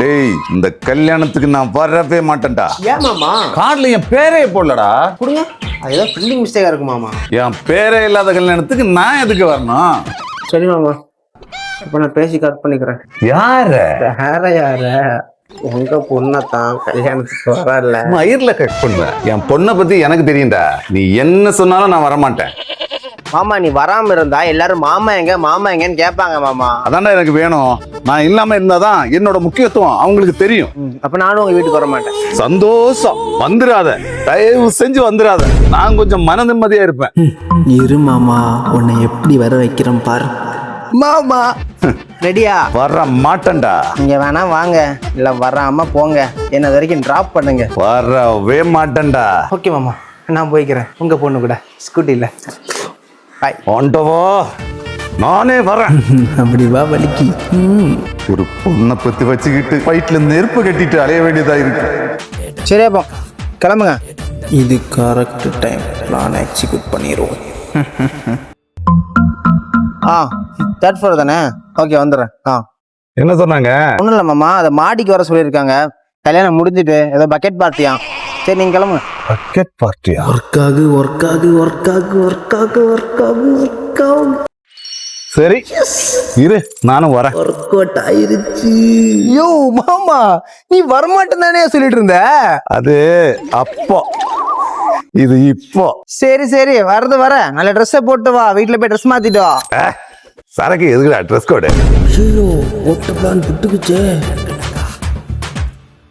டேய் இந்த கல்யாணத்துக்கு நான் வரவே மாட்டேன்டா. ஏன் மாமா? கார்டுல என் பேரே போடலடா. கொடுங்க. அது ஏதோ பிரிண்டிங் மிஸ்டேக்கா இருக்கு மாமா. என் பேரே இல்லாத கல்யாணத்துக்கு நான் எதுக்கு வரணும்? சரி மாமா, இப்போ நான் பேசி கட் பண்ணிக்கிறேன். யார? யார உங்க பொண்ணத்தான் கல்யாணத்துக்கு வரல. மயிர்ல கட் பண்ணுவேன். என் பொண்ணை பத்தி எனக்கு தெரியும்டா. நீ என்ன சொன்னாலும் நான் வரமாட்டேன். மாமா நீ வராம இருந்தா எல்லாரும் மாமா எங்கன்னு கேட்பாங்க மாமா. அதான்டா எனக்கு வேணும். நான் இல்லாம இருந்தாதான் என்னோட முக்கியத்துவம் அவங்களுக்கு தெரியும். அப்ப நானும் உங்க வீட்டுக்கு வர மாட்டேன். சந்தோஷம். வந்துடாத, தயவு செஞ்சு வந்துடாத. நான் கொஞ்சம் மன நிம்மதியா இருப்பேன். இரு மாமா, உன்னை எப்படி வர வைக்கிறேன் பாரு. மாமா ரெடியா? வர மாட்டேன்டா. நீங்க வேணா வாங்க, இல்ல வராம போங்க. என்ன வரைக்கும் டிராப் பண்ணுங்க. வரவே மாட்டேன்டா. ஓகே மாமா, நான் போய்க்கிறேன் உங்க பொண்ணு கூட ஸ்கூட்டில. பாய். ஆண்டவா, நானே வரேன். அப்படி வா வலிக்கு. ஒரு பொண்ணை பத்தி வச்சுக்கிட்டு வயிற்றுல நெருப்பு கட்டிட்டு அலைய வேண்டியதா இருக்கு. சரி அப்போ கிளம்புங்க. இது கரெக்ட் டைம், பிளான் எக்ஸிக்யூட் பண்ணிடுவோம். தேர்ட் ஃப்ளோர் தானே? ஓகே வந்துடுறேன். என்ன சொன்னாங்க? ஒன்றும் இல்லை மாமா, அதை மாடிக்கு வர சொல்லியிருக்காங்க. கல்யாணம் முடிஞ்சிட்டு ஏதோ பக்கெட் பார்ட்டியா. சரி நீங்கள் கிளம்புங்க. பக்கெட் பார்ட்டியா? ஒர்க் சரி இரு, நானும் வரேன். அவுட் ஆயிருச்சு. யோ மாமா, நீ வரமாட்டேன் தானே சொல்லிட்டு இருந்த? அது அப்போ, இது இப்போ. சரி சரி, வரது வர. நல்ல ட்ரெஸ்ஸை போட்டு வா, வீட்டில் போய் ட்ரெஸ் மாத்திட்டு வா. சரக்கு எதுக்குடா ட்ரெஸ் கோடு? ஐயோ, ஓட்ட பிளான் விட்டுக்குச்சே.